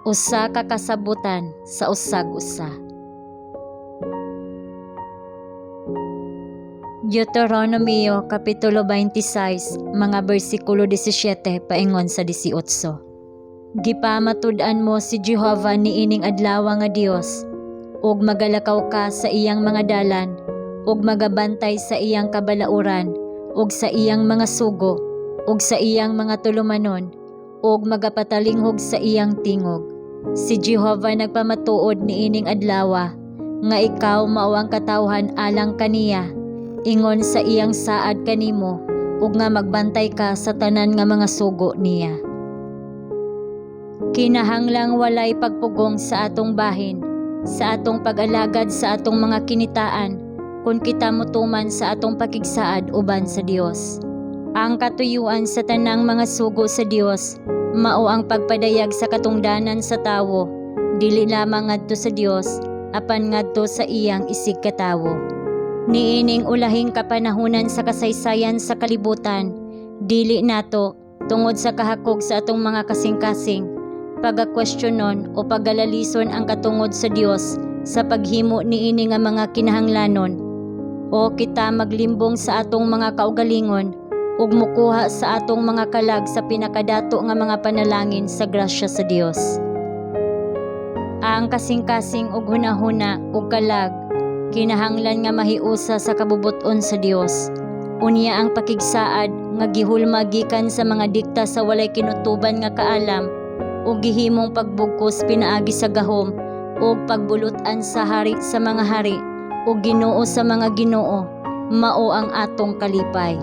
Usa ka kasabutan sa usag-usa. Deuteronomio Kapitulo 26, mga bersikulo 17 paingon sa 18. Gipamatud-an mo si Jehova niining adlaw nga Dios, ug magalakaw ka sa iyang mga dalan, ug magabantay sa iyang kabalauran, ug sa iyang mga sugo, ug sa iyang mga tulumanon, ug magapatalingog sa iyang tingog. Si Jehova nagpamatuod niining adlaw nga ikaw mao ang katawhan alang kaniya, ingon sa iyang saad kanimo, ug nga magbantay ka sa tanan nga mga sugo niya. Kinahanglang walay pagpugong sa atong bahin, sa atong pag-alagad sa atong mga kinitaan, kung kita motuman sa atong pakigsaad uban sa Dios. Ang katuyuan sa tanang mga sugo sa Dios mao ang pagpadayag sa katungdanan sa tawo, dili lamang ngadto sa Dios, apan ngadto sa iyang isig katawo. Niining ulahing kapanahunan sa kasaysayan sa kalibutan, dili nato tungod sa kahakog sa atong mga kasing-kasing pagakwestiyonon o pagalalison ang katungod sa Dios sa paghimo niini nga mga kinahanglanon, o kita maglimbong sa atong mga kaugalingon ug mukuha sa atong mga kalag sa pinakadato nga mga panalangin sa grasya sa Dios. Ang kasing-kasing ug hunahuna ug kalag kinahanglan nga mahiusa sa kabubuton sa Dios. Unya ang pakigsaad nga gihulma gikan sa mga dikta sa walay kinutuban nga kaalam ug gihimong pagbugkos pinaagi sa gahom ug pagbulutan sa hari sa mga hari ug Ginoo sa mga ginoo, mao ang atong kalipay.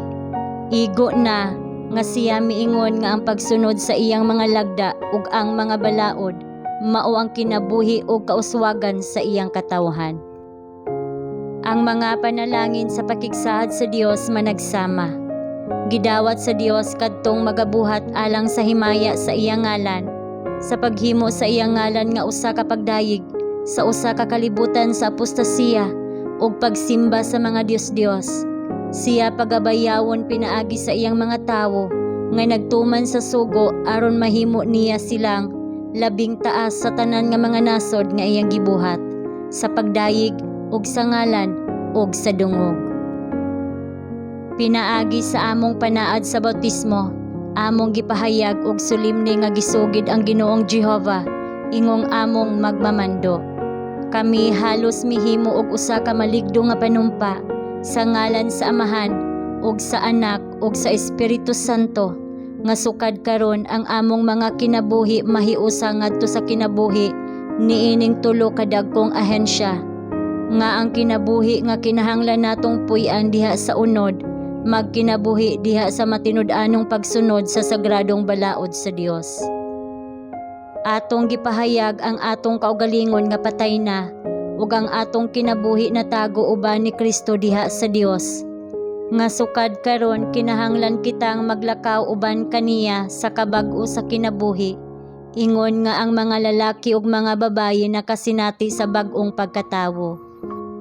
Igo na nga siya miingon nga ang pagsunod sa iyang mga lagda ug ang mga balaod mao ang kinabuhi ug kauswagan sa iyang katawhan. Ang mga panalangin sa pakigsaad sa Dios managsama. Gidawat sa Dios kadtong magabuhat alang sa himaya sa iyang ngalan, sa paghimo sa iyang ngalan nga usa ka pagdayeg sa usa ka kalibutan sa apostasiya ug pagsimba sa mga Dios-Dios. Siya pagabayawon pinaagi sa iyang mga tawo nga nagtuman sa sugo aron mahimo niya silang labing taas sa tanan nga mga nasod nga iyang gibuhat, sa pagdayeg ug sa ngalan ug sa dungog. Pinaagi sa among panaad sa bautismo, among gipahayag og solemne nga gisugid ang Ginoong Jehova ingong among magmamando. Kami halos mihimo og usa ka maligdo nga panumpa sa ngalan sa Amahan ug sa Anak ug sa Espiritu Santo, nga sukad karon ang among mga kinabuhi mahiusa ngadto sa kinabuhi niining tulo ka dagkong ahensya, nga ang kinabuhi nga kinahanglan natong puy-an diha sa unod, magkinabuhi diha sa matinud-anong pagsunod sa sagradong balaod sa Dios. Atong gipahayag ang atong kaugalingon nga patay na, ug ang atong kinabuhi na tago uban ni Kristo diha sa Dios, nga sukad karon kinahanglan kitang maglakaw uban kaniya sa kabag-o sa kinabuhi, ingon nga ang mga lalaki ug mga babaye nakasinati sa bag-ong pagkatawo.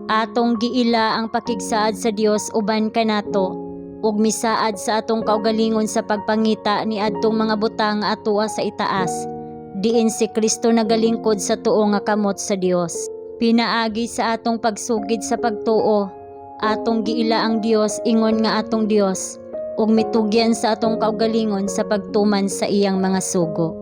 Atong giila ang pakigsaad sa Dios uban kanato, ug misaad sa atong kaugalingon sa pagpangita ni adtong mga butang nga atoa sa itaas, diin si Kristo nagalingkod sa tuo nga kamot sa Dios. Pinaagi sa atong pagsugid sa pagtuo, atong giila ang Dios ingon nga atong Dios, ug mitugyan sa atong kaugalingon sa pagtuman sa iyang mga sugo.